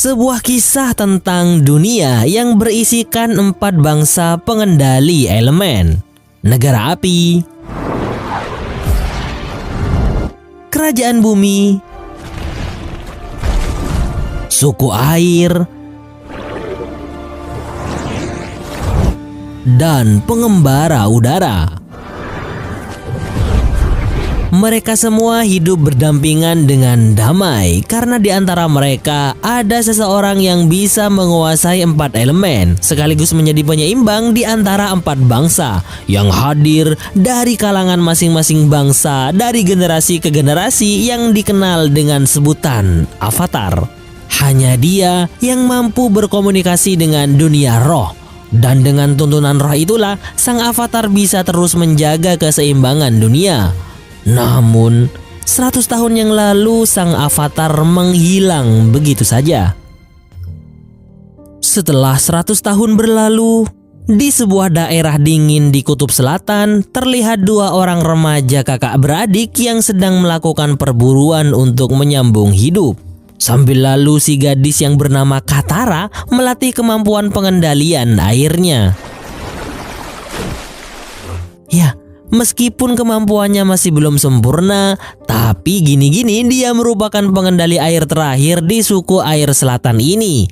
Sebuah kisah tentang dunia yang berisikan 4 bangsa pengendali elemen. Negara api, kerajaan bumi, suku air, dan pengembara udara. Mereka semua hidup berdampingan dengan damai karena di antara mereka ada seseorang yang bisa menguasai 4 elemen sekaligus menjadi penyeimbang di antara 4 bangsa yang hadir dari kalangan masing-masing bangsa dari generasi ke generasi yang dikenal dengan sebutan avatar. Hanya dia yang mampu berkomunikasi dengan dunia roh. Dan dengan tuntunan roh itulah sang avatar bisa terus menjaga keseimbangan dunia. Namun 100 tahun yang lalu sang avatar menghilang begitu saja. Setelah 100 tahun berlalu, di sebuah daerah dingin di Kutub Selatan terlihat 2 orang remaja kakak beradik yang sedang melakukan perburuan untuk menyambung hidup. Sambil lalu si gadis yang bernama Katara melatih kemampuan pengendalian airnya. Ya, meskipun kemampuannya masih belum sempurna, tapi gini-gini dia merupakan pengendali air terakhir di suku air selatan ini.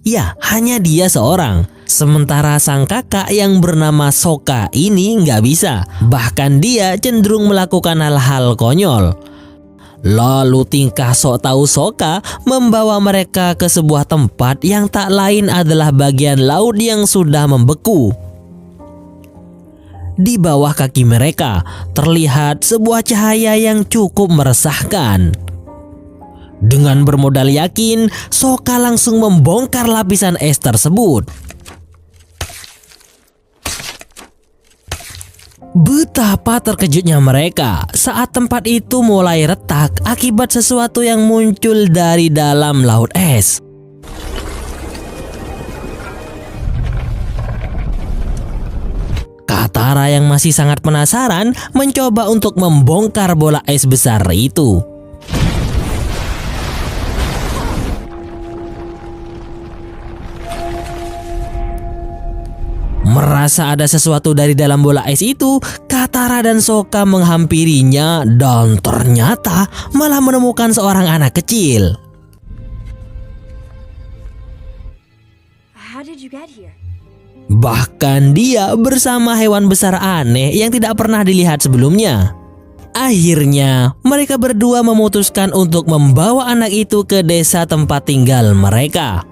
Ya, hanya dia seorang. Sementara sang kakak yang bernama Sokka ini nggak bisa. Bahkan dia cenderung melakukan hal-hal konyol. Lalu tingkah sok tahu Sokka membawa mereka ke sebuah tempat yang tak lain adalah bagian laut yang sudah membeku. Di bawah kaki mereka terlihat sebuah cahaya yang cukup meresahkan. Dengan bermodal yakin, Sokka langsung membongkar lapisan es tersebut. Betapa terkejutnya mereka saat tempat itu mulai retak akibat sesuatu yang muncul dari dalam laut es. Katara yang masih sangat penasaran mencoba untuk membongkar bola es besar itu. Merasa ada sesuatu dari dalam bola es itu, Katara dan Sokka menghampirinya dan ternyata malah menemukan seorang anak kecil. How did you get here? Bahkan dia bersama hewan besar aneh yang tidak pernah dilihat sebelumnya. Akhirnya mereka berdua memutuskan untuk membawa anak itu ke desa tempat tinggal mereka.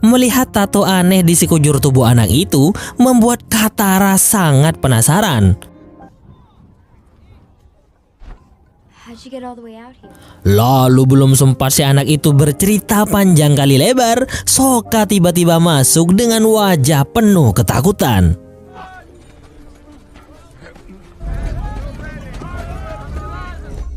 Melihat tato aneh di sekujur tubuh anak itu membuat Katara sangat penasaran. How'd you get all the way out here? Lalu belum sempat si anak itu bercerita panjang kali lebar, Sokka tiba-tiba masuk dengan wajah penuh ketakutan.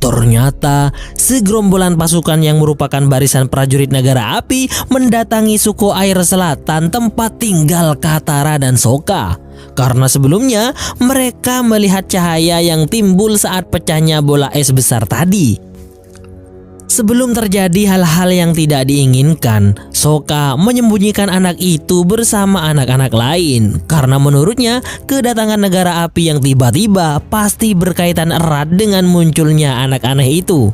Ternyata segerombolan pasukan yang merupakan barisan prajurit negara api mendatangi suku air selatan tempat tinggal Katara dan Sokka. Karena sebelumnya mereka melihat cahaya yang timbul saat pecahnya bola es besar tadi. Sebelum terjadi hal-hal yang tidak diinginkan, Sokka menyembunyikan anak itu bersama anak-anak lain karena menurutnya kedatangan negara api yang tiba-tiba pasti berkaitan erat dengan munculnya anak aneh itu.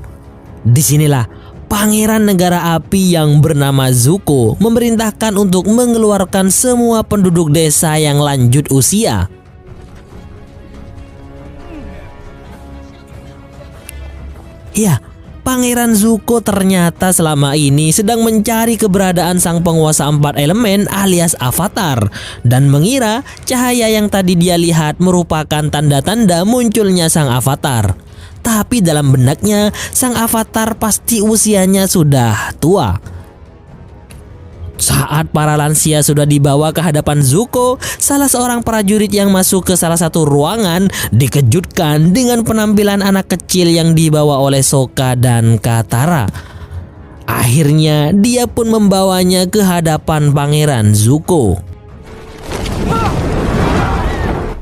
Disinilah pangeran negara api yang bernama Zuko memerintahkan untuk mengeluarkan semua penduduk desa yang lanjut usia. Ya, Pangeran Zuko ternyata selama ini sedang mencari keberadaan sang penguasa 4 elemen alias avatar dan mengira cahaya yang tadi dia lihat merupakan tanda-tanda munculnya sang avatar. Tapi dalam benaknya sang avatar pasti usianya sudah tua. Saat para lansia sudah dibawa ke hadapan Zuko, salah seorang prajurit yang masuk ke salah satu ruangan dikejutkan dengan penampilan anak kecil yang dibawa oleh Sokka dan Katara. Akhirnya dia pun membawanya ke hadapan Pangeran Zuko.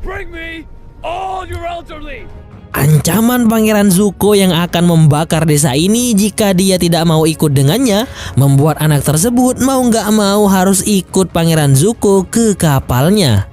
Bring me all your elderly. Ancaman Pangeran Zuko yang akan membakar desa ini jika dia tidak mau ikut dengannya membuat anak tersebut mau nggak mau harus ikut Pangeran Zuko ke kapalnya.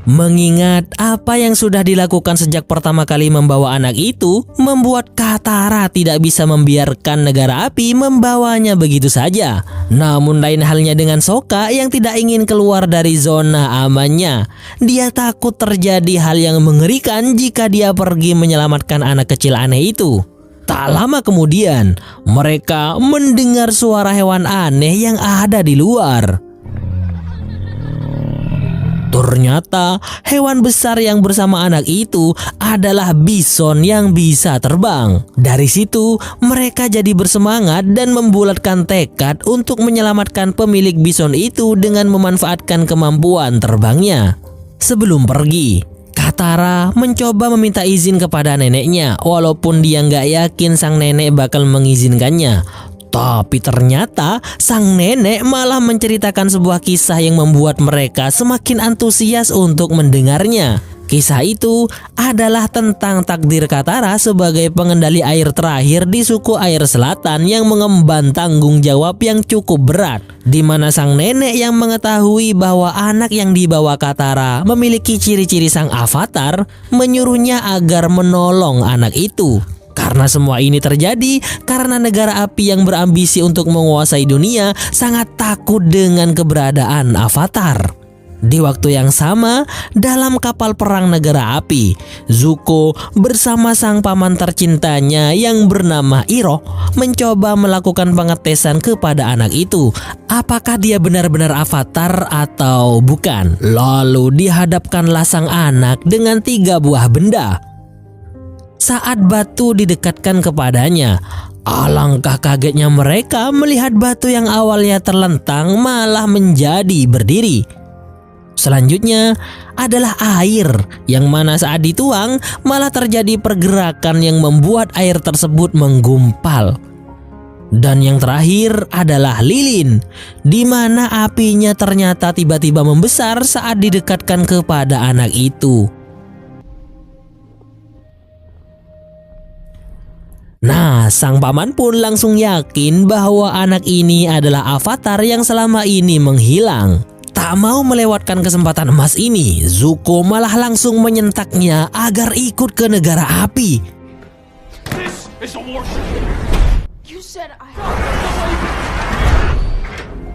Mengingat apa yang sudah dilakukan sejak pertama kali membawa anak itu, membuat Katara tidak bisa membiarkan negara api membawanya begitu saja. Namun lain halnya dengan Sokka yang tidak ingin keluar dari zona amannya. Dia takut terjadi hal yang mengerikan jika dia pergi menyelamatkan anak kecil aneh itu. Tak lama kemudian, mereka mendengar suara hewan aneh yang ada di luar. Ternyata hewan besar yang bersama anak itu adalah bison yang bisa terbang. Dari situ mereka jadi bersemangat dan membulatkan tekad untuk menyelamatkan pemilik bison itu dengan memanfaatkan kemampuan terbangnya. Sebelum pergi, Katara mencoba meminta izin kepada neneknya walaupun dia nggak yakin sang nenek bakal mengizinkannya. Tapi ternyata sang nenek malah menceritakan sebuah kisah yang membuat mereka semakin antusias untuk mendengarnya. Kisah itu adalah tentang takdir Katara sebagai pengendali air terakhir di suku air selatan yang mengemban tanggung jawab yang cukup berat, di mana sang nenek yang mengetahui bahwa anak yang dibawa Katara memiliki ciri-ciri sang avatar menyuruhnya agar menolong anak itu. Karena semua ini terjadi karena negara api yang berambisi untuk menguasai dunia sangat takut dengan keberadaan Avatar. Di waktu yang sama, dalam kapal perang negara api, Zuko bersama sang paman tercintanya yang bernama Iroh mencoba melakukan pengetesan kepada anak itu. Apakah dia benar-benar Avatar atau bukan? Lalu dihadapkanlah sang anak dengan 3 buah benda. Saat batu didekatkan kepadanya, alangkah kagetnya mereka melihat batu yang awalnya terlentang malah menjadi berdiri. Selanjutnya adalah air yang mana saat dituang malah terjadi pergerakan yang membuat air tersebut menggumpal. Dan yang terakhir adalah lilin, di mana apinya ternyata tiba-tiba membesar saat didekatkan kepada anak itu. Nah, sang paman pun langsung yakin bahwa anak ini adalah Avatar yang selama ini menghilang. Tak mau melewatkan kesempatan emas ini, Zuko malah langsung menyentaknya agar ikut ke negara api. This is a warship. You said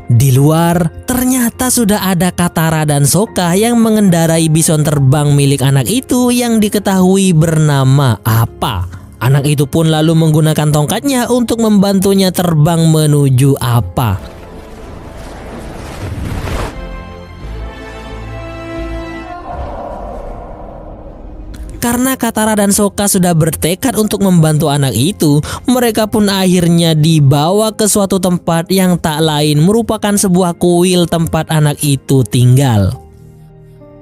Di luar, ternyata sudah ada Katara dan Sokka yang mengendarai bison terbang milik anak itu yang diketahui bernama Appa. Anak itu pun lalu menggunakan tongkatnya untuk membantunya terbang menuju Appa. Karena Katara dan Sokka sudah bertekad untuk membantu anak itu, mereka pun akhirnya dibawa ke suatu tempat yang tak lain merupakan sebuah kuil tempat anak itu tinggal.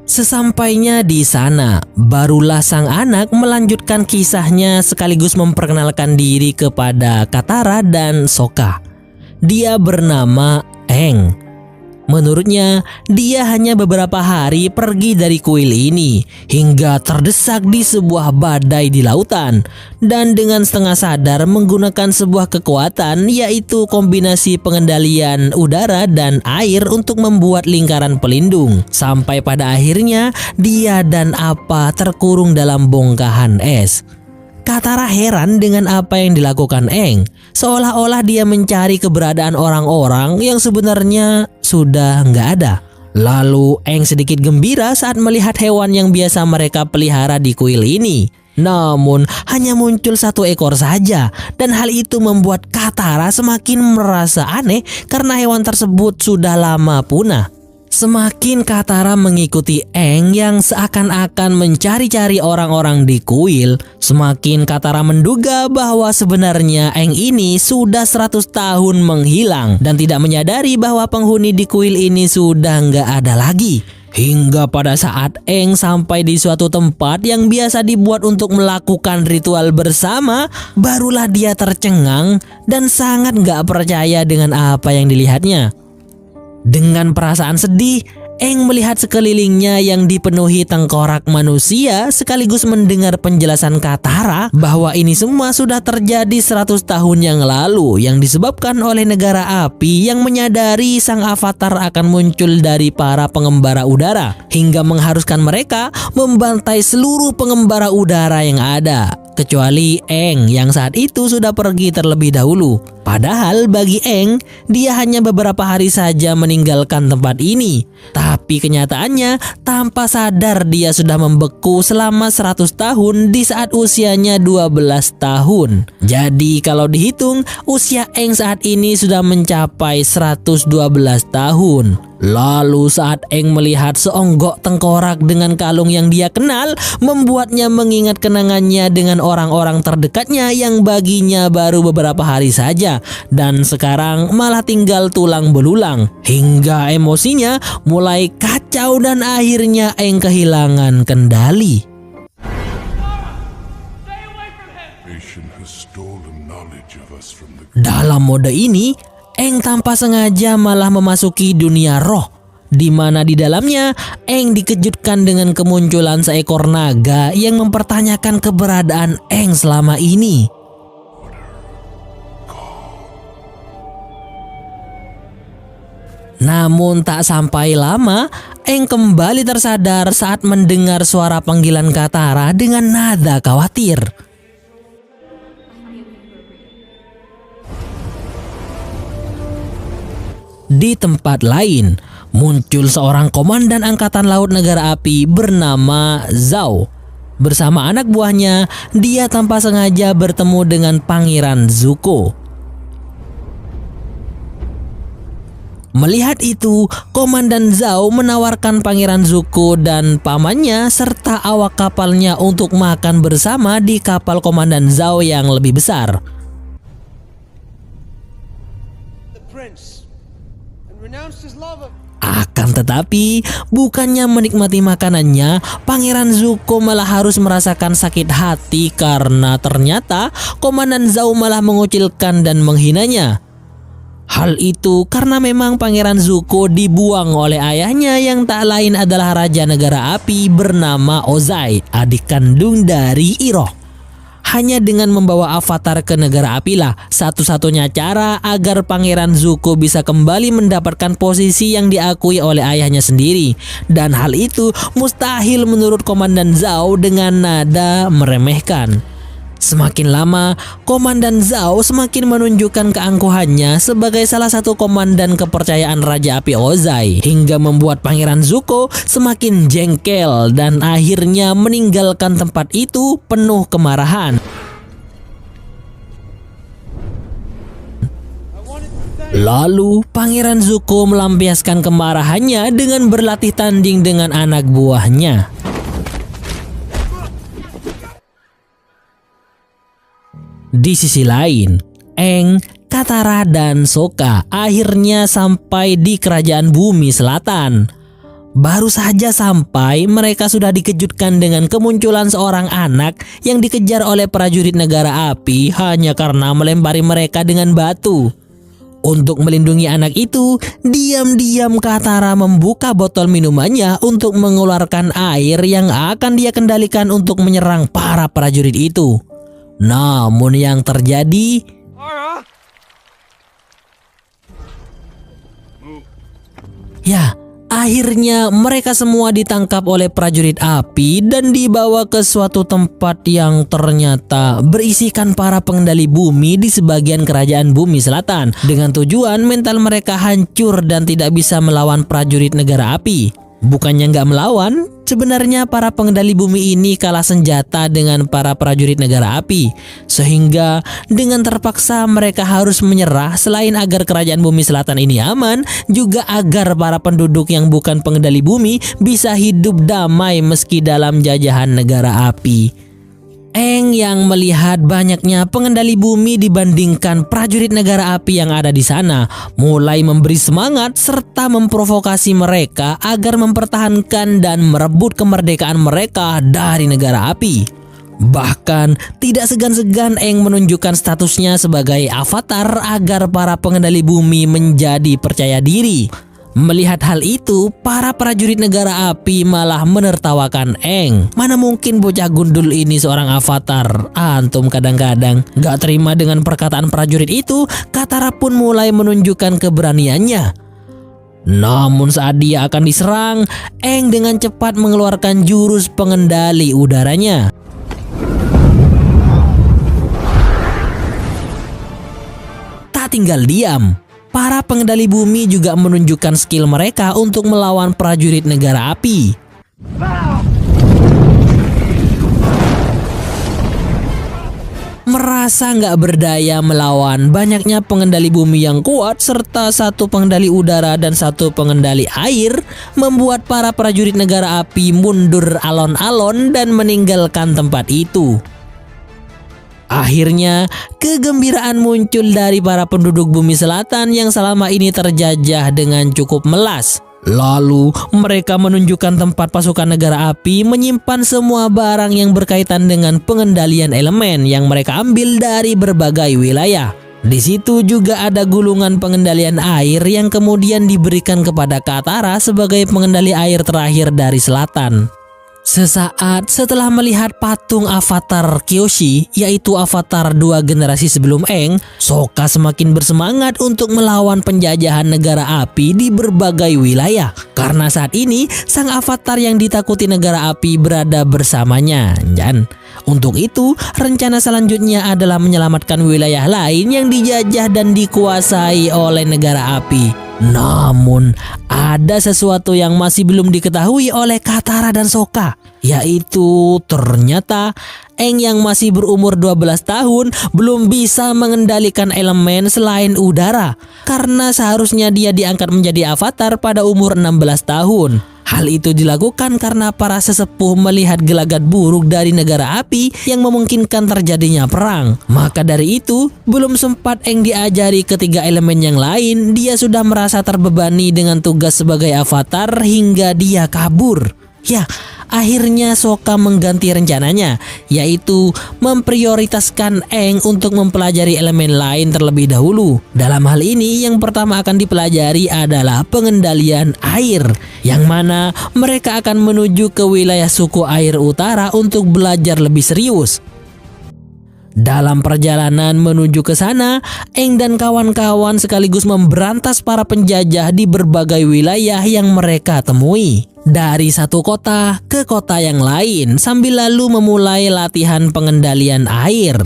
Sesampainya di sana, barulah sang anak melanjutkan kisahnya sekaligus memperkenalkan diri kepada Katara dan Sokka. Dia bernama Aang. Menurutnya, dia hanya beberapa hari pergi dari kuil ini hingga terdesak di sebuah badai di lautan, dan dengan setengah sadar menggunakan sebuah kekuatan yaitu kombinasi pengendalian udara dan air untuk membuat lingkaran pelindung. Sampai pada akhirnya dia dan Appa terkurung dalam bongkahan es. Katara heran dengan apa yang dilakukan Aang, seolah-olah dia mencari keberadaan orang-orang yang sebenarnya sudah nggak ada. Lalu Aang sedikit gembira saat melihat hewan yang biasa mereka pelihara di kuil ini. Namun hanya muncul 1 ekor saja, dan hal itu membuat Katara semakin merasa aneh karena hewan tersebut sudah lama punah. Semakin Katara mengikuti Aang yang seakan-akan mencari-cari orang-orang di kuil, semakin Katara menduga bahwa sebenarnya Aang ini sudah 100 tahun menghilang dan tidak menyadari bahwa penghuni di kuil ini sudah nggak ada lagi. Hingga pada saat Aang sampai di suatu tempat yang biasa dibuat untuk melakukan ritual bersama, barulah dia tercengang dan sangat nggak percaya dengan apa yang dilihatnya. Dengan perasaan sedih, Eng melihat sekelilingnya yang dipenuhi tengkorak manusia sekaligus mendengar penjelasan Katara bahwa ini semua sudah terjadi 100 tahun yang lalu yang disebabkan oleh negara api yang menyadari sang avatar akan muncul dari para pengembara udara hingga mengharuskan mereka membantai seluruh pengembara udara yang ada. Kecuali Eng yang saat itu sudah pergi terlebih dahulu. Padahal bagi Eng, dia hanya beberapa hari saja meninggalkan tempat ini. Tapi kenyataannya tanpa sadar dia sudah membeku selama 100 tahun di saat usianya 12 tahun. Jadi kalau dihitung, usia Eng saat ini sudah mencapai 112 tahun. Lalu saat Eng melihat seonggok tengkorak dengan kalung yang dia kenal, membuatnya mengingat kenangannya dengan orang-orang terdekatnya yang baginya baru beberapa hari saja dan sekarang malah tinggal tulang belulang. Hingga emosinya mulai kacau dan akhirnya Eng kehilangan kendali. Dalam mode ini, Eng tanpa sengaja malah memasuki dunia roh, di mana di dalamnya Eng dikejutkan dengan kemunculan seekor naga yang mempertanyakan keberadaan Eng selama ini. Namun tak sampai lama, Eng kembali tersadar saat mendengar suara panggilan Katara dengan nada khawatir. Di tempat lain, muncul seorang komandan angkatan laut negara api bernama Zhao. Bersama anak buahnya, dia tanpa sengaja bertemu dengan Pangeran Zuko. Melihat itu, Komandan Zhao menawarkan Pangeran Zuko dan pamannya serta awak kapalnya untuk makan bersama di kapal Komandan Zhao yang lebih besar. Akan tetapi, bukannya menikmati makanannya, Pangeran Zuko malah harus merasakan sakit hati karena ternyata Komandan Zhao malah mengucilkan dan menghinanya. Hal itu karena memang Pangeran Zuko dibuang oleh ayahnya yang tak lain adalah Raja Negara Api bernama Ozai, adik kandung dari Iroh. Hanya dengan membawa avatar ke negara api lah satu-satunya cara agar Pangeran Zuko bisa kembali mendapatkan posisi yang diakui oleh ayahnya sendiri. Dan hal itu mustahil menurut Komandan Zhao dengan nada meremehkan. Semakin lama, Komandan Zhao semakin menunjukkan keangkuhannya sebagai salah satu komandan kepercayaan Raja Api Ozai, hingga membuat Pangeran Zuko semakin jengkel dan akhirnya meninggalkan tempat itu penuh kemarahan. Lalu Pangeran Zuko melampiaskan kemarahannya dengan berlatih tanding dengan anak buahnya. Di sisi lain, Aang, Katara, dan Sokka akhirnya sampai di kerajaan bumi selatan. Baru saja sampai, mereka sudah dikejutkan dengan kemunculan seorang anak yang dikejar oleh prajurit negara api hanya karena melempari mereka dengan batu. Untuk melindungi anak itu, diam-diam Katara membuka botol minumannya untuk mengeluarkan air yang akan dia kendalikan untuk menyerang para prajurit itu. Namun yang terjadi, ya, akhirnya mereka semua ditangkap oleh prajurit api dan dibawa ke suatu tempat yang ternyata berisikan para pengendali bumi di sebagian kerajaan bumi selatan, dengan tujuan mental mereka hancur dan tidak bisa melawan prajurit negara api. Bukannya nggak melawan, sebenarnya para pengendali bumi ini kalah senjata dengan para prajurit negara api. Sehingga dengan terpaksa mereka harus menyerah selain agar kerajaan bumi selatan ini aman, juga agar para penduduk yang bukan pengendali bumi bisa hidup damai meski dalam jajahan negara api. Aang yang melihat banyaknya pengendali bumi dibandingkan prajurit negara api yang ada di sana, mulai memberi semangat serta memprovokasi mereka agar mempertahankan dan merebut kemerdekaan mereka dari negara api. Bahkan tidak segan-segan Aang menunjukkan statusnya sebagai avatar agar para pengendali bumi menjadi percaya diri. Melihat hal itu, para prajurit negara api malah menertawakan Aang. Mana mungkin bocah gundul ini seorang avatar? Antum kadang-kadang gak terima dengan perkataan prajurit itu, Katara pun mulai menunjukkan keberaniannya. Namun saat dia akan diserang, Aang dengan cepat mengeluarkan jurus pengendali udaranya. Tak tinggal diam, para pengendali bumi juga menunjukkan skill mereka untuk melawan prajurit negara api. Merasa nggak berdaya melawan banyaknya pengendali bumi yang kuat serta satu pengendali udara dan satu pengendali air, membuat para prajurit negara api mundur alon-alon dan meninggalkan tempat itu. Akhirnya, kegembiraan muncul dari para penduduk bumi selatan yang selama ini terjajah dengan cukup melas. Lalu, mereka menunjukkan tempat pasukan negara api menyimpan semua barang yang berkaitan dengan pengendalian elemen yang mereka ambil dari berbagai wilayah. Di situ juga ada gulungan pengendalian air yang kemudian diberikan kepada Katara sebagai pengendali air terakhir dari selatan. Sesaat setelah melihat patung avatar Kyoshi, yaitu avatar 2 generasi sebelum Aang, Sokka semakin bersemangat untuk melawan penjajahan negara api di berbagai wilayah. Karena saat ini, sang avatar yang ditakuti negara api berada bersamanya. Dan untuk itu, rencana selanjutnya adalah menyelamatkan wilayah lain yang dijajah dan dikuasai oleh negara api. Namun, ada sesuatu yang masih belum diketahui oleh Katara dan Sokka, yaitu ternyata Aang yang masih berumur 12 tahun belum bisa mengendalikan elemen selain udara, karena seharusnya dia diangkat menjadi avatar pada umur 16 tahun. Hal itu dilakukan karena para sesepuh melihat gelagat buruk dari negara api yang memungkinkan terjadinya perang. Maka dari itu, belum sempat Aang diajari ketiga elemen yang lain, dia sudah merasa terbebani dengan tugas sebagai avatar hingga dia kabur. Ya, akhirnya Sokka mengganti rencananya, yaitu memprioritaskan Aang untuk mempelajari elemen lain terlebih dahulu. Dalam hal ini, yang pertama akan dipelajari adalah pengendalian air, yang mana mereka akan menuju ke wilayah suku air utara untuk belajar lebih serius. Dalam perjalanan menuju ke sana, Aang dan kawan-kawan sekaligus memberantas para penjajah di berbagai wilayah yang mereka temui. Dari satu kota ke kota yang lain sambil lalu memulai latihan pengendalian air.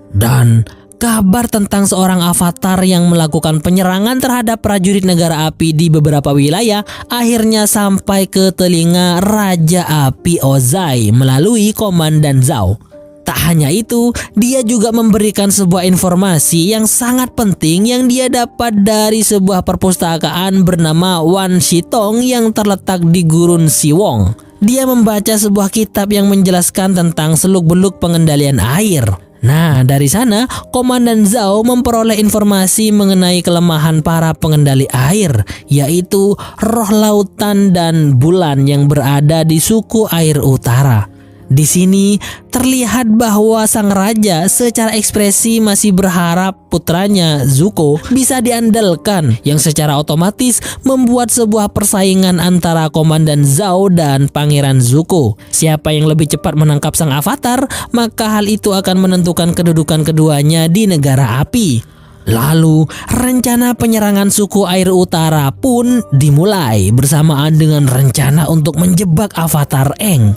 Dan kabar tentang seorang avatar yang melakukan penyerangan terhadap prajurit negara api di beberapa wilayah akhirnya sampai ke telinga Raja Api Ozai melalui Komandan Zhao. Tak hanya itu, dia juga memberikan sebuah informasi yang sangat penting yang dia dapat dari sebuah perpustakaan bernama Wan Shitong yang terletak di Gurun Siwong. Dia membaca sebuah kitab yang menjelaskan tentang seluk-beluk pengendalian air. Nah, dari sana Komandan Zhao memperoleh informasi mengenai kelemahan para pengendali air, yaitu roh lautan dan bulan yang berada di suku air utara. Di sini terlihat bahwa sang raja secara ekspresi masih berharap putranya Zuko bisa diandalkan, yang secara otomatis membuat sebuah persaingan antara Komandan Zhao dan Pangeran Zuko. Siapa yang lebih cepat menangkap sang avatar, maka hal itu akan menentukan kedudukan keduanya di negara api. Lalu, rencana penyerangan suku air utara pun dimulai bersamaan dengan rencana untuk menjebak avatar Aang.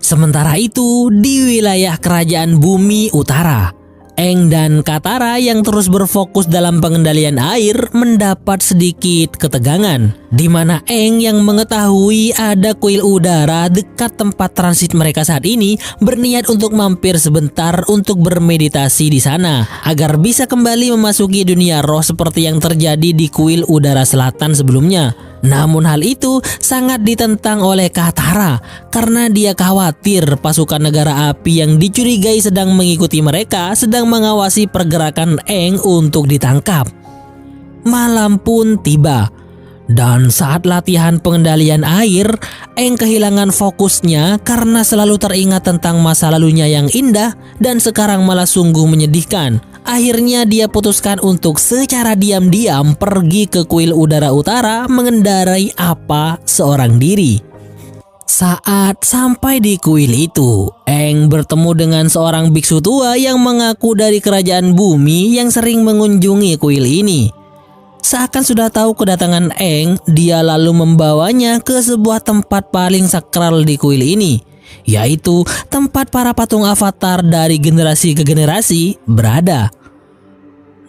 Sementara itu, di wilayah kerajaan bumi utara, Aang dan Katara yang terus berfokus dalam pengendalian air mendapat sedikit ketegangan, di mana Aang yang mengetahui ada kuil udara dekat tempat transit mereka saat ini berniat untuk mampir sebentar untuk bermeditasi di sana agar bisa kembali memasuki dunia roh seperti yang terjadi di kuil udara selatan sebelumnya. Namun hal itu sangat ditentang oleh Katara karena dia khawatir pasukan negara api yang dicurigai sedang mengikuti mereka sedang mengawasi pergerakan Aang untuk ditangkap. Malam pun tiba. Dan saat latihan pengendalian air, Aang kehilangan fokusnya karena selalu teringat tentang masa lalunya yang indah dan sekarang malah sungguh menyedihkan. akhirnya dia putuskan untuk secara diam-diam pergi ke kuil udara utara mengendarai apa seorang diri. Saat sampai di kuil itu, Aang bertemu dengan seorang biksu tua yang mengaku dari kerajaan bumi yang sering mengunjungi kuil ini. Seakan sudah tahu kedatangan Aang, dia lalu membawanya ke sebuah tempat paling sakral di kuil ini, yaitu tempat para patung avatar dari generasi ke generasi berada.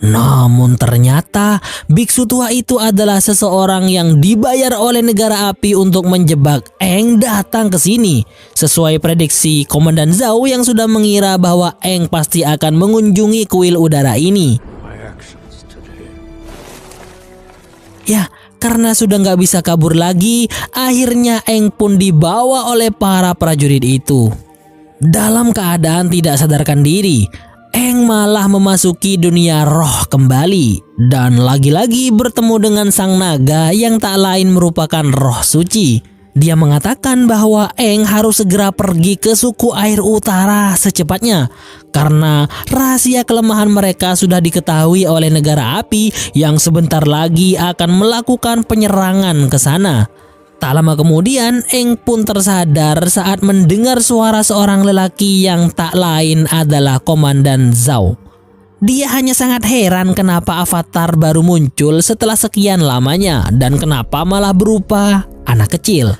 Namun ternyata biksu tua itu adalah seseorang yang dibayar oleh negara api untuk menjebak Aang datang ke sini. Sesuai prediksi Komandan Zhao yang sudah mengira bahwa Aang pasti akan mengunjungi kuil udara ini. Ya, karena sudah nggak bisa kabur lagi, akhirnya Aang pun dibawa oleh para prajurit itu. Dalam keadaan tidak sadarkan diri, Aang malah memasuki dunia roh kembali dan lagi-lagi bertemu dengan sang naga yang tak lain merupakan roh suci. Dia mengatakan bahwa Aang harus segera pergi ke suku air utara secepatnya karena rahasia kelemahan mereka sudah diketahui oleh negara api yang sebentar lagi akan melakukan penyerangan ke sana. Tak lama kemudian, Aang pun tersadar saat mendengar suara seorang lelaki yang tak lain adalah Komandan Zhao. Dia hanya sangat heran kenapa avatar baru muncul setelah sekian lamanya dan kenapa malah berupa anak kecil.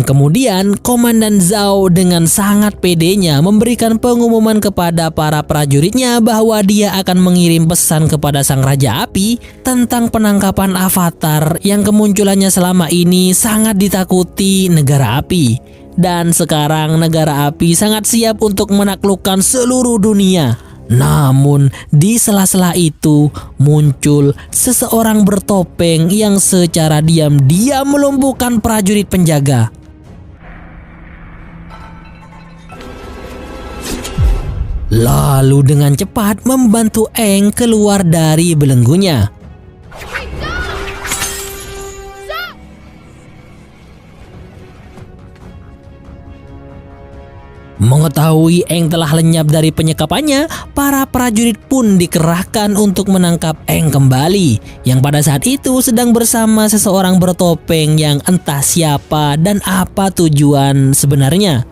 Kemudian Komandan Zhao dengan sangat pedenya memberikan pengumuman kepada para prajuritnya bahwa dia akan mengirim pesan kepada sang Raja Api tentang penangkapan avatar yang kemunculannya selama ini sangat ditakuti negara api. Dan sekarang negara api sangat siap untuk menaklukkan seluruh dunia. Namun di sela-sela itu muncul seseorang bertopeng yang secara diam-diam melumpuhkan prajurit penjaga. Lalu dengan cepat membantu Aang keluar dari belenggunya. Mengetahui Aang telah lenyap dari penyekapannya, para prajurit pun dikerahkan untuk menangkap Aang kembali, yang pada saat itu sedang bersama seseorang bertopeng yang entah siapa dan apa tujuan sebenarnya.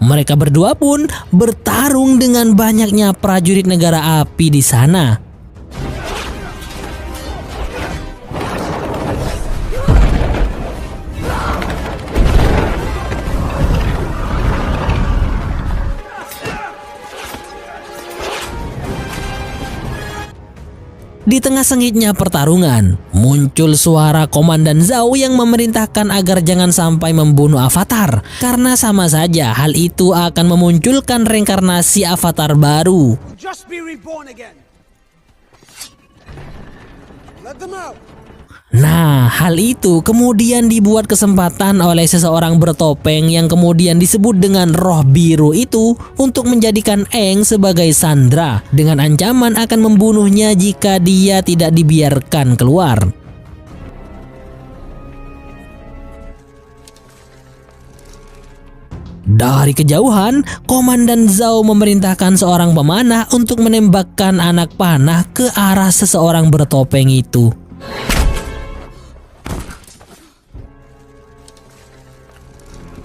Mereka berdua pun bertarung dengan banyaknya prajurit negara api di sana. Di tengah sengitnya pertarungan, muncul suara Komandan Zhao yang memerintahkan agar jangan sampai membunuh avatar, karena sama saja hal itu akan memunculkan reinkarnasi avatar baru. Just be reborn again. Let them out. Nah, hal itu kemudian dibuat kesempatan oleh seseorang bertopeng yang kemudian disebut dengan roh biru itu untuk menjadikan Aang sebagai sandera dengan ancaman akan membunuhnya jika dia tidak dibiarkan keluar. Dari kejauhan, Komandan Zhao memerintahkan seorang pemanah untuk menembakkan anak panah ke arah seseorang bertopeng itu.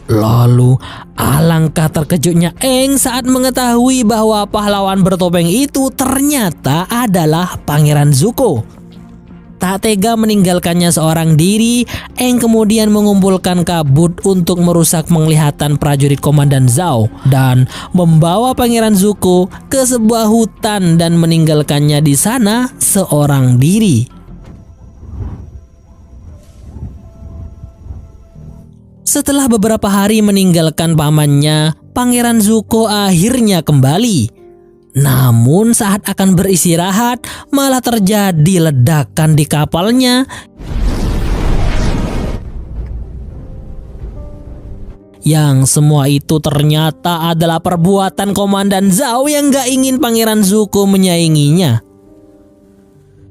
Lalu alangkah terkejutnya Aang saat mengetahui bahwa pahlawan bertopeng itu ternyata adalah Pangeran Zuko. Tak tega meninggalkannya seorang diri, Aang kemudian mengumpulkan kabut untuk merusak penglihatan prajurit Komandan Zhao dan membawa Pangeran Zuko ke sebuah hutan dan meninggalkannya di sana seorang diri. Setelah beberapa hari meninggalkan pamannya, Pangeran Zuko akhirnya kembali. Namun saat akan beristirahat, malah terjadi ledakan di kapalnya. Yang semua itu ternyata adalah perbuatan Komandan Zhao yang gak ingin Pangeran Zuko menyainginya.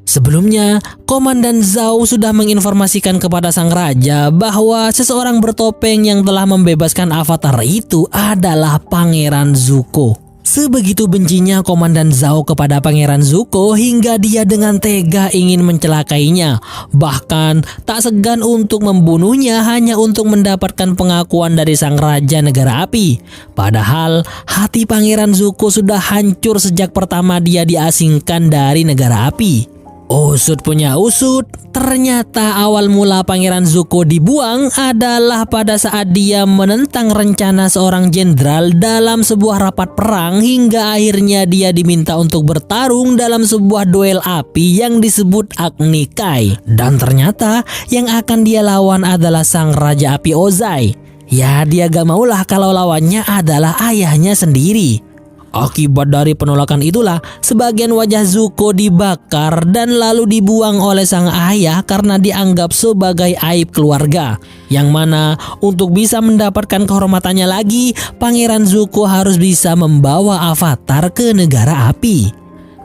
Sebelumnya, Komandan Zhao sudah menginformasikan kepada sang raja bahwa seseorang bertopeng yang telah membebaskan avatar itu adalah Pangeran Zuko. Sebegitu bencinya Komandan Zhao kepada Pangeran Zuko hingga dia dengan tega ingin mencelakainya. Bahkan tak segan untuk membunuhnya hanya untuk mendapatkan pengakuan dari sang Raja Negara Api. Padahal hati Pangeran Zuko sudah hancur sejak pertama dia diasingkan dari Negara Api. Usut punya usut, ternyata awal mula Pangeran Zuko dibuang adalah pada saat dia menentang rencana seorang jenderal dalam sebuah rapat perang hingga akhirnya dia diminta untuk bertarung dalam sebuah duel api yang disebut Agni Kai. Dan ternyata yang akan dia lawan adalah sang Raja Api Ozai. Ya dia gak maulah kalau lawannya adalah ayahnya sendiri. Akibat dari penolakan itulah sebagian wajah Zuko dibakar dan lalu dibuang oleh sang ayah karena dianggap sebagai aib keluarga. Yang mana untuk bisa mendapatkan kehormatannya lagi, Pangeran Zuko harus bisa membawa Avatar ke Negara Api.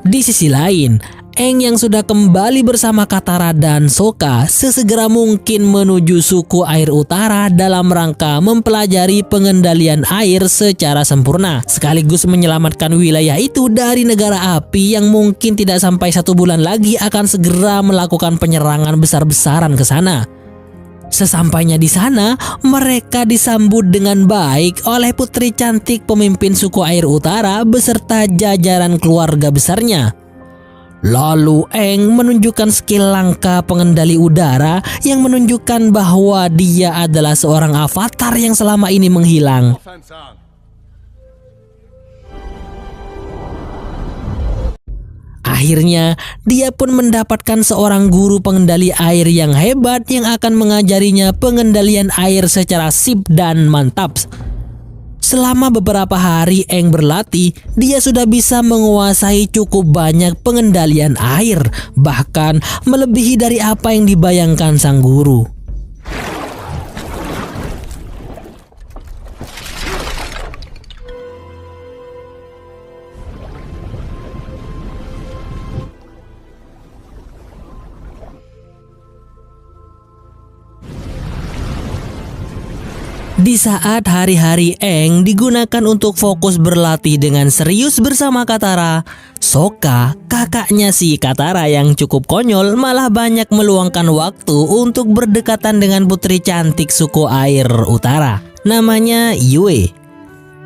Di sisi lain, Aang yang sudah kembali bersama Katara dan Sokka sesegera mungkin menuju suku air utara dalam rangka mempelajari pengendalian air secara sempurna, sekaligus menyelamatkan wilayah itu dari Negara Api yang mungkin tidak sampai 1 bulan lagi akan segera melakukan penyerangan besar-besaran ke sana. Sesampainya di sana, mereka disambut dengan baik oleh putri cantik pemimpin suku air utara beserta jajaran keluarga besarnya. Lalu Aang menunjukkan skill langka pengendali udara yang menunjukkan bahwa dia adalah seorang avatar yang selama ini menghilang. Akhirnya, dia pun mendapatkan seorang guru pengendali air yang hebat yang akan mengajarinya pengendalian air secara sip dan mantap. Selama beberapa hari Aang berlatih, dia sudah bisa menguasai cukup banyak pengendalian air, bahkan melebihi dari apa yang dibayangkan sang guru. Di saat hari-hari Aang digunakan untuk fokus berlatih dengan serius bersama Katara, Sokka, kakaknya si Katara yang cukup konyol, malah banyak meluangkan waktu untuk berdekatan dengan putri cantik suku air utara, namanya Yue.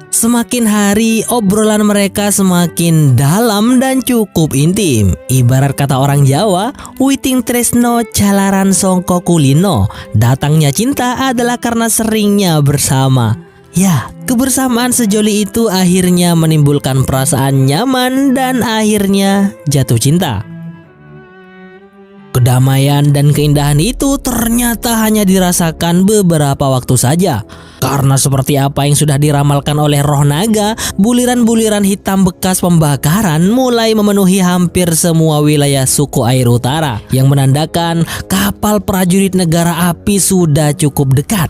Semakin hari obrolan mereka semakin dalam dan cukup intim. Ibarat kata orang Jawa, witing tresno jalaran songko kulino. Datangnya cinta adalah karena seringnya bersama. Ya, kebersamaan sejoli itu akhirnya menimbulkan perasaan nyaman dan akhirnya jatuh cinta. Kedamaian dan keindahan itu ternyata hanya dirasakan beberapa waktu saja. Karena seperti apa yang sudah diramalkan oleh roh naga, buliran-buliran hitam bekas pembakaran mulai memenuhi hampir semua wilayah suku air utara, yang menandakan kapal prajurit Negara Api sudah cukup dekat.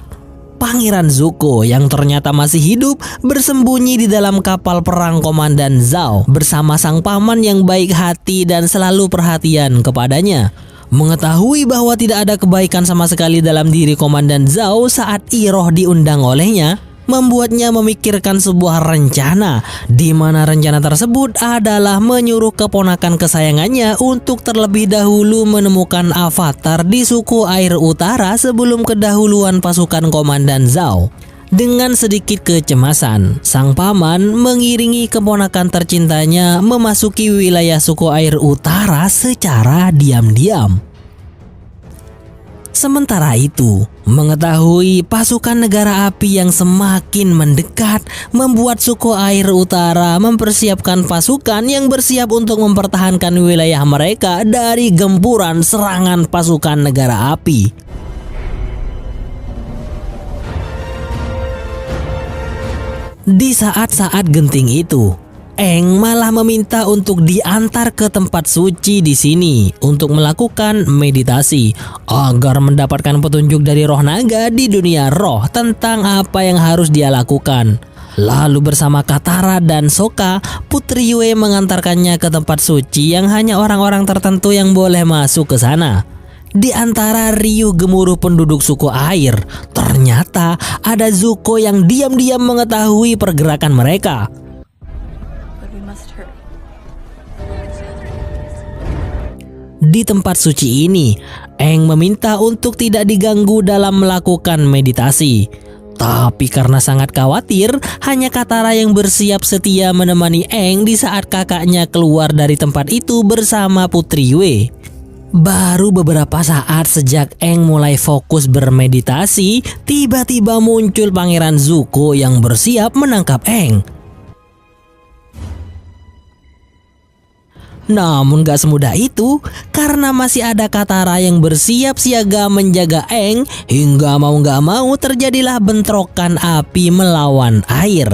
Pangeran Zuko yang ternyata masih hidup bersembunyi di dalam kapal perang Komandan Zhao bersama sang paman yang baik hati dan selalu perhatian kepadanya. Mengetahui bahwa tidak ada kebaikan sama sekali dalam diri Komandan Zhao saat Iroh diundang olehnya, membuatnya memikirkan sebuah rencana, di mana rencana tersebut adalah menyuruh keponakan kesayangannya untuk terlebih dahulu menemukan Avatar di suku air utara sebelum kedahuluan pasukan Komandan Zhao. Dengan sedikit kecemasan, sang paman mengiringi keponakan tercintanya memasuki wilayah suku air utara secara diam-diam. Sementara itu, mengetahui pasukan Negara Api yang semakin mendekat membuat suku air utara mempersiapkan pasukan yang bersiap untuk mempertahankan wilayah mereka dari gempuran serangan pasukan Negara Api. Di saat-saat genting itu, Aang malah meminta untuk diantar ke tempat suci di sini untuk melakukan meditasi agar mendapatkan petunjuk dari roh naga di dunia roh tentang apa yang harus dia lakukan. Lalu bersama Katara dan Sokka, Putri Yue mengantarkannya ke tempat suci yang hanya orang-orang tertentu yang boleh masuk ke sana. Di antara riuh gemuruh penduduk suku air, ternyata ada Zuko yang diam-diam mengetahui pergerakan mereka. Di tempat suci ini, Aang meminta untuk tidak diganggu dalam melakukan meditasi. Tapi karena sangat khawatir, hanya Katara yang bersiap setia menemani Aang di saat kakaknya keluar dari tempat itu bersama Putri Yue. Baru beberapa saat sejak Aang mulai fokus bermeditasi, tiba-tiba muncul Pangeran Zuko yang bersiap menangkap Aang. Namun gak semudah itu, karena masih ada Katara yang bersiap siaga menjaga Aang, hingga mau gak mau terjadilah bentrokan api melawan air.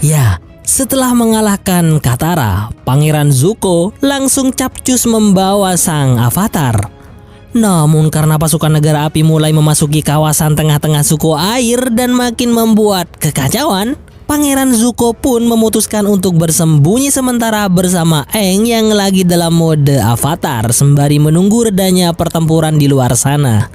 Ya, setelah mengalahkan Katara, Pangeran Zuko langsung capcus membawa sang avatar. Namun karena pasukan negara api mulai memasuki kawasan tengah-tengah suku air dan makin membuat kekacauan, Pangeran Zuko pun memutuskan untuk bersembunyi sementara bersama Aang yang lagi dalam mode avatar sembari menunggu redanya pertempuran di luar sana.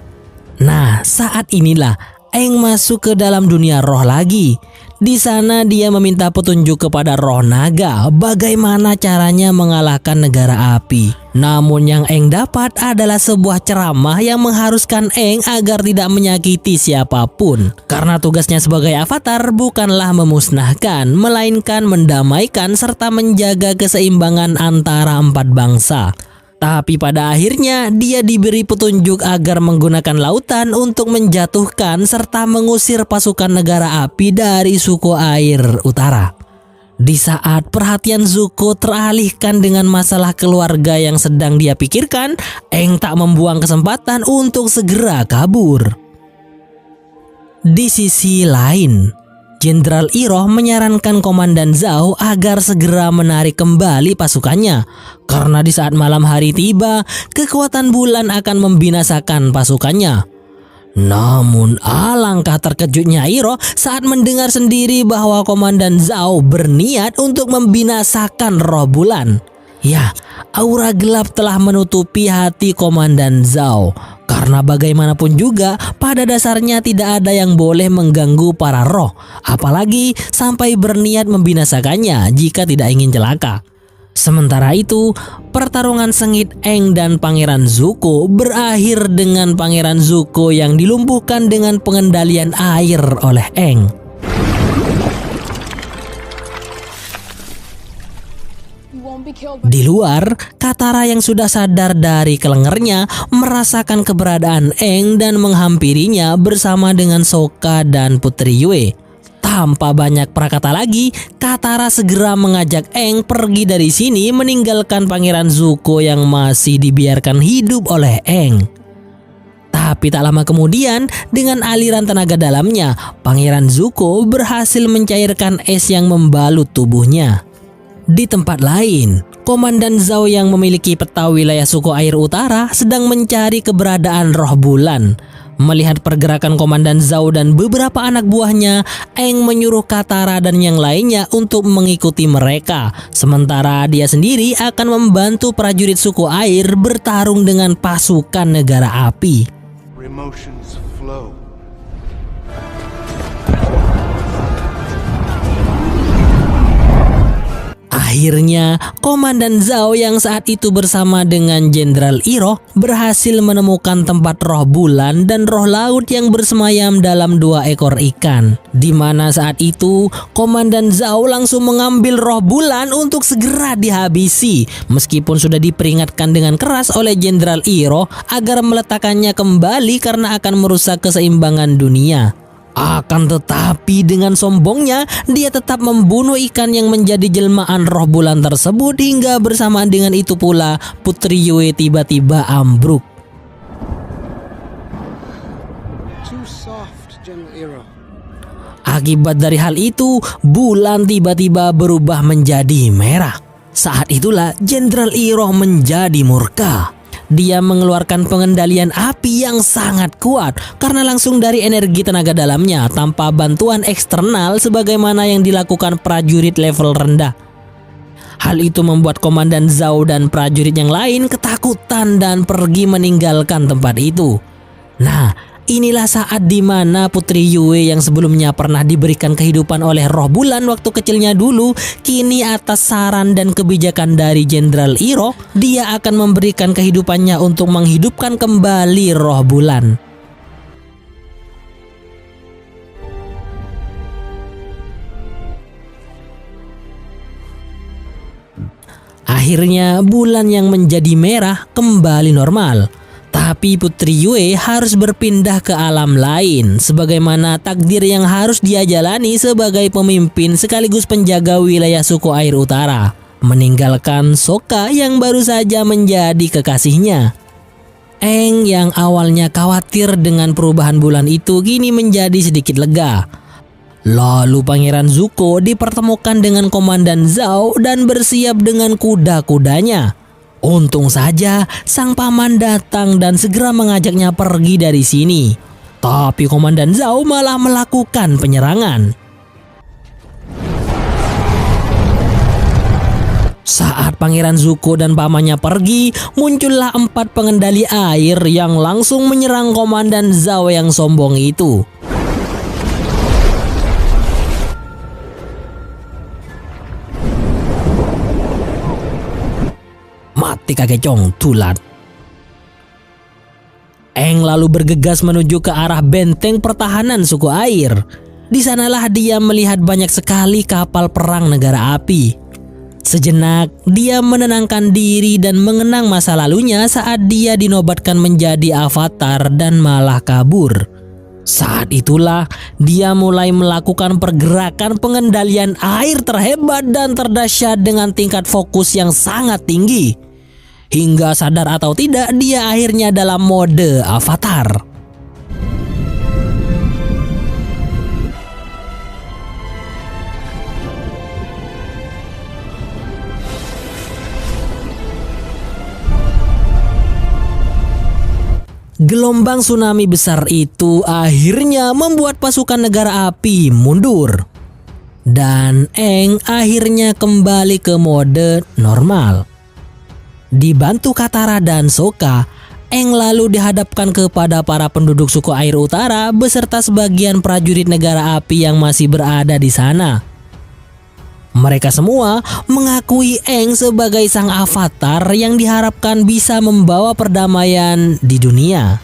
Nah, saat inilah Aang masuk ke dalam dunia roh lagi. Di sana dia meminta petunjuk kepada roh naga bagaimana caranya mengalahkan negara api. Namun yang Aang dapat adalah sebuah ceramah yang mengharuskan Aang agar tidak menyakiti siapapun. Karena tugasnya sebagai avatar bukanlah memusnahkan, melainkan mendamaikan serta menjaga keseimbangan antara empat bangsa. Tapi pada akhirnya dia diberi petunjuk agar menggunakan lautan untuk menjatuhkan serta mengusir pasukan negara api dari suku air utara. Di saat perhatian Zuko teralihkan dengan masalah keluarga yang sedang dia pikirkan, Aang tak membuang kesempatan untuk segera kabur. Di sisi lain, Jenderal Iroh menyarankan Komandan Zhao agar segera menarik kembali pasukannya. Karena di saat malam hari tiba, kekuatan bulan akan membinasakan pasukannya. Namun alangkah terkejutnya Iroh saat mendengar sendiri bahwa Komandan Zhao berniat untuk membinasakan roh bulan. Ya, aura gelap telah menutupi hati Komandan Zhao. Karena bagaimanapun juga pada dasarnya tidak ada yang boleh mengganggu para roh, apalagi sampai berniat membinasakannya jika tidak ingin celaka. Sementara itu, pertarungan sengit Aang dan Pangeran Zuko berakhir dengan Pangeran Zuko yang dilumpuhkan dengan pengendalian air oleh Aang. Di luar, Katara yang sudah sadar dari kelengernya merasakan keberadaan Aang dan menghampirinya bersama dengan Sokka dan Putri Yue. Tanpa banyak prakata lagi, Katara segera mengajak Aang pergi dari sini meninggalkan Pangeran Zuko yang masih dibiarkan hidup oleh Aang. Tapi tak lama kemudian, dengan aliran tenaga dalamnya, Pangeran Zuko berhasil mencairkan es yang membalut tubuhnya. Di tempat lain, Komandan Zhao yang memiliki peta wilayah suku air utara sedang mencari keberadaan roh bulan. Melihat pergerakan Komandan Zhao dan beberapa anak buahnya, Aang menyuruh Katara dan yang lainnya untuk mengikuti mereka. Sementara dia sendiri akan membantu prajurit suku air bertarung dengan pasukan negara api. Emotions flow. Akhirnya, Komandan Zhao yang saat itu bersama dengan Jenderal Iroh berhasil menemukan tempat roh bulan dan roh laut yang bersemayam dalam 2 ekor ikan. Di mana saat itu, Komandan Zhao langsung mengambil roh bulan untuk segera dihabisi. Meskipun sudah diperingatkan dengan keras oleh Jenderal Iroh agar meletakkannya kembali karena akan merusak keseimbangan dunia. Akan tetapi dengan sombongnya, dia tetap membunuh ikan yang menjadi jelmaan roh bulan tersebut hingga bersamaan dengan itu pula Putri Yue tiba-tiba ambruk. Too soft, General Iroh. Akibat dari hal itu, bulan tiba-tiba berubah menjadi merah. Saat itulah Jenderal Iroh menjadi murka. Dia mengeluarkan pengendalian api yang sangat kuat karena langsung dari energi tenaga dalamnya tanpa bantuan eksternal sebagaimana yang dilakukan prajurit level rendah. Hal itu membuat Komandan Zhao dan prajurit yang lain ketakutan dan pergi meninggalkan tempat itu. Nah, Inilah saat dimana Putri Yue yang sebelumnya pernah diberikan kehidupan oleh roh bulan waktu kecilnya dulu, kini atas saran dan kebijakan dari Jenderal Iroh, dia akan memberikan kehidupannya untuk menghidupkan kembali roh bulan. Akhirnya bulan yang menjadi merah kembali normal. Tapi Putri Yue harus berpindah ke alam lain, sebagaimana takdir yang harus dia jalani sebagai pemimpin sekaligus penjaga wilayah suku air utara, meninggalkan Sokka yang baru saja menjadi kekasihnya. Aang yang awalnya khawatir dengan perubahan bulan itu kini menjadi sedikit lega. Lalu Pangeran Zuko dipertemukan dengan Komandan Zhao dan bersiap dengan kuda-kudanya. Untung saja sang paman datang dan segera mengajaknya pergi dari sini. Tapi Komandan Zhao malah melakukan penyerangan. Saat Pangeran Zuko dan pamannya pergi, muncullah 4 pengendali air yang langsung menyerang Komandan Zhao yang sombong itu. Mati kakek Chong, tulat. Aang lalu bergegas menuju ke arah benteng pertahanan suku air. Di sanalah dia melihat banyak sekali kapal perang negara api. Sejenak dia menenangkan diri dan mengenang masa lalunya saat dia dinobatkan menjadi avatar dan malah kabur. Saat itulah dia mulai melakukan pergerakan pengendalian air terhebat dan terdahsyat dengan tingkat fokus yang sangat tinggi. Hingga sadar atau tidak, dia akhirnya dalam mode avatar. Gelombang tsunami besar itu akhirnya membuat pasukan negara api mundur. Dan Aang akhirnya kembali ke mode normal. Dibantu Katara dan Sokka, Aang lalu dihadapkan kepada para penduduk suku air utara beserta sebagian prajurit negara api yang masih berada di sana. Mereka semua mengakui Aang sebagai sang avatar yang diharapkan bisa membawa perdamaian di dunia.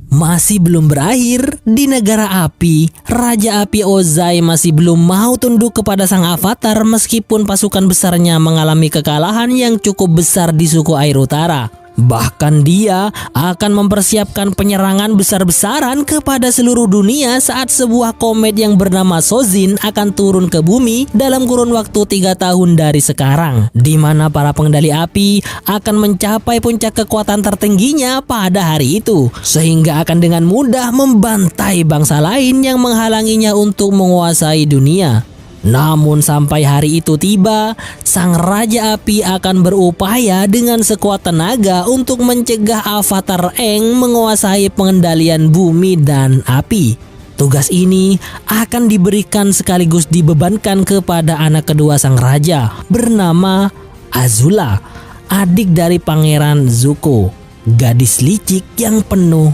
Masih belum berakhir, di negara api, Raja Api Ozai masih belum mau tunduk kepada sang avatar meskipun pasukan besarnya mengalami kekalahan yang cukup besar di suku air utara. Bahkan dia akan mempersiapkan penyerangan besar-besaran kepada seluruh dunia saat sebuah komet yang bernama Sozin akan turun ke bumi dalam kurun waktu 3 tahun dari sekarang, di mana para pengendali api akan mencapai puncak kekuatan tertingginya pada hari itu, sehingga akan dengan mudah membantai bangsa lain yang menghalanginya untuk menguasai dunia. Namun sampai hari itu tiba, sang Raja Api akan berupaya dengan sekuat tenaga untuk mencegah avatar Aang menguasai pengendalian bumi dan api. Tugas ini akan diberikan sekaligus dibebankan kepada anak kedua sang raja bernama Azula, adik dari Pangeran Zuko, gadis licik yang penuh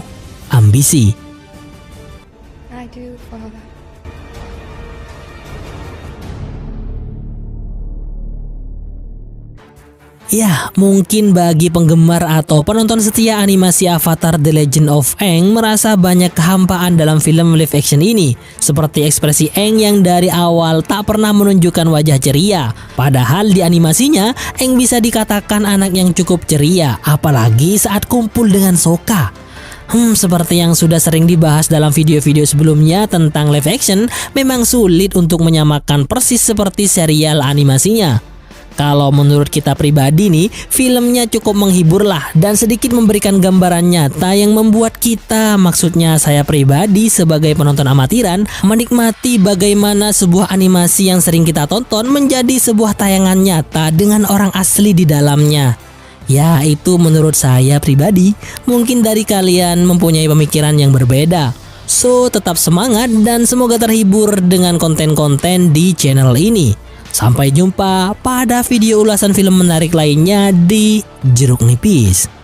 ambisi. I do, Father. Ya, mungkin bagi penggemar atau penonton setia animasi Avatar The Legend of Aang merasa banyak kehampaan dalam film live action ini, seperti ekspresi Aang yang dari awal tak pernah menunjukkan wajah ceria. Padahal di animasinya, Aang bisa dikatakan anak yang cukup ceria, apalagi saat kumpul dengan Sokka. Seperti yang sudah sering dibahas dalam video-video sebelumnya tentang live action, memang sulit untuk menyamakan persis seperti serial animasinya. Kalau menurut kita pribadi nih, filmnya cukup menghibur lah dan sedikit memberikan gambaran nyata yang membuat kita, maksudnya saya pribadi sebagai penonton amatiran, menikmati bagaimana sebuah animasi yang sering kita tonton menjadi sebuah tayangan nyata dengan orang asli di dalamnya. Ya, itu menurut saya pribadi. Mungkin dari kalian mempunyai pemikiran yang berbeda. So, tetap semangat dan semoga terhibur dengan konten-konten di channel ini. Sampai jumpa pada video ulasan film menarik lainnya di Jeruk Nipis.